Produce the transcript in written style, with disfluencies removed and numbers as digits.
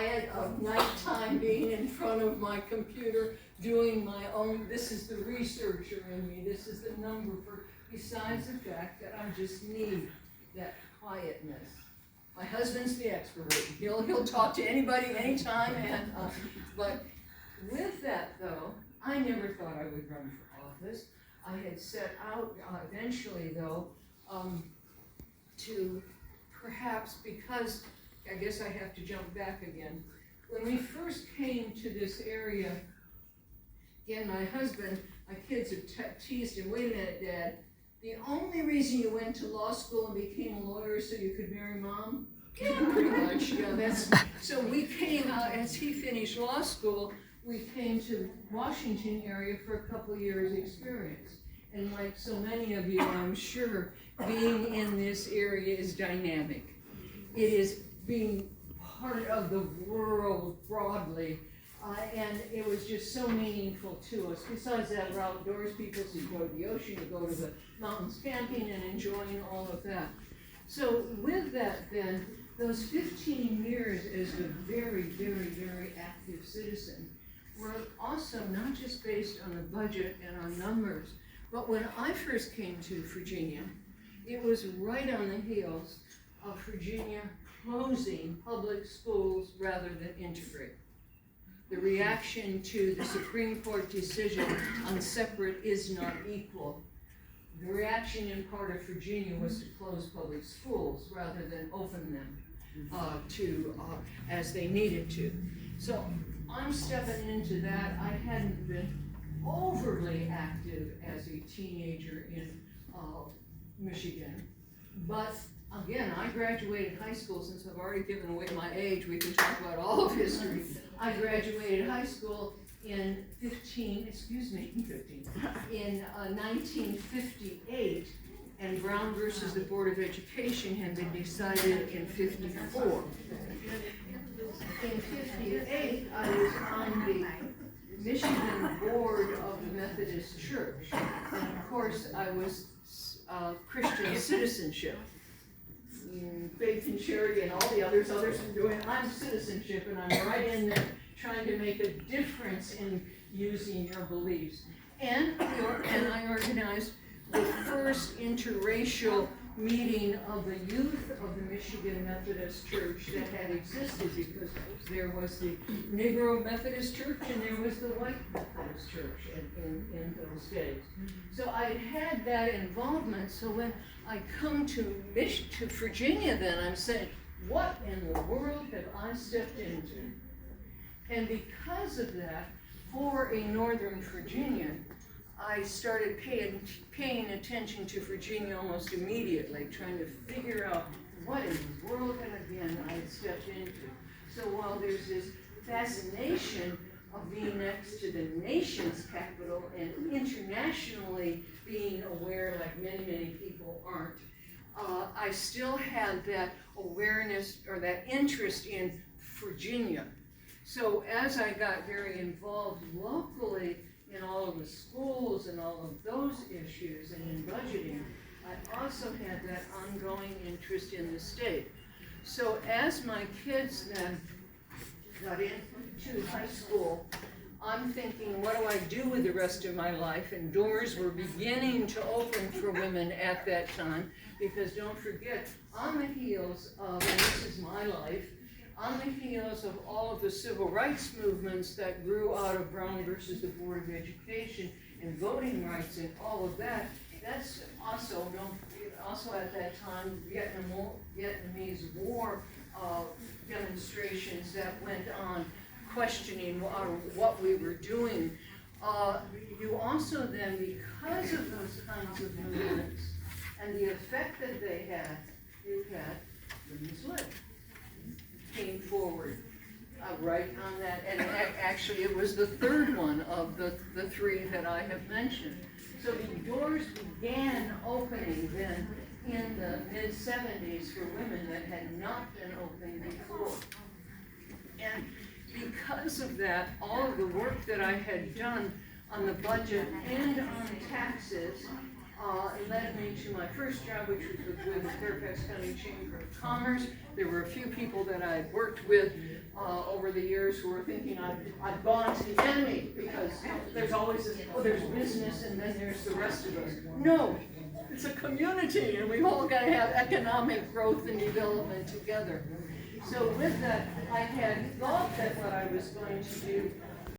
quiet of nighttime, being in front of my computer, doing my own, this is the researcher in me, this is the number for, besides the fact that I just need that quietness. My husband's the expert, he'll talk to anybody, anytime, and, but with that though, I never thought I would run for office. I had set out eventually though, to perhaps, because I guess I have to jump back again. When we first came to this area, again, my husband, my kids have teased him, wait a minute, Dad, the only reason you went to law school and became a lawyer is so you could marry Mom? Yeah, pretty much, yeah, that's, so we came out, as he finished law school, we came to Washington area for a couple of years experience. And like so many of you, I'm sure, being in this area is dynamic. It is being part of the world broadly, and it was just so meaningful to us. Besides that, we're outdoors people, so you go to the ocean, you go to the mountains camping and enjoying all of that. So with that then, those 15 years as a very, very, very active citizen were also not just based on a budget and on numbers, but when I first came to Virginia, it was right on the heels of Virginia closing public schools rather than integrate. The reaction to the Supreme Court decision on separate is not equal. The reaction in part of Virginia was to close public schools rather than open them as they needed to. So I'm stepping into that. I hadn't been overly active as a teenager in Michigan, but again, I graduated high school. Since I've already given away my age, we can talk about all of history. I graduated high school in 1958, and Brown versus the Board of Education had been decided in 54. In 58, I was on the Michigan Board of the Methodist Church, and of course I was Christian citizenship, faith and charity and all the others are doing. I'm citizenship, and I'm right in there trying to make a difference in using your beliefs. And I organized the first interracial meeting of the youth of the Michigan Methodist Church that had existed, because there was the Negro Methodist Church and there was the White Methodist Church in those days. So I had that involvement. So when I come to Virginia, then I'm saying, what in the world have I stepped into? And because of that, for a Northern Virginian, I started paying attention to Virginia almost immediately, trying to figure out what in the world again I had stepped into. So while there's this fascination of being next to the nation's capital and internationally being aware like many, many people aren't, I still had that awareness or that interest in Virginia. So as I got very involved locally in all of the schools and all of those issues and in budgeting, I also had that ongoing interest in the state. So as my kids then got into high school, I'm thinking, what do I do with the rest of my life? And doors were beginning to open for women at that time, because don't forget, on the heels of, and this is my life, on the heels of all of the civil rights movements that grew out of Brown versus the Board of Education and voting rights and all of that, that's also at that time Vietnamese War demonstrations that went on questioning what we were doing. You also then, because of those kinds of movements and the effect that they had, you had women's lib came forward right on that, and actually it was the third one of the three that I have mentioned. So the doors began opening then in the mid-70s for women that had not been opened before. And because of that, all of the work that I had done on the budget and on taxes, It led me to my first job, which was with the Fairfax County Chamber of Commerce. There were a few people that I worked with over the years who were thinking I've gone to the enemy, because there's always this, oh, there's business and then there's the rest of us. No, it's a community, and we've all got to have economic growth and development together. So with that, I had thought that what I was going to do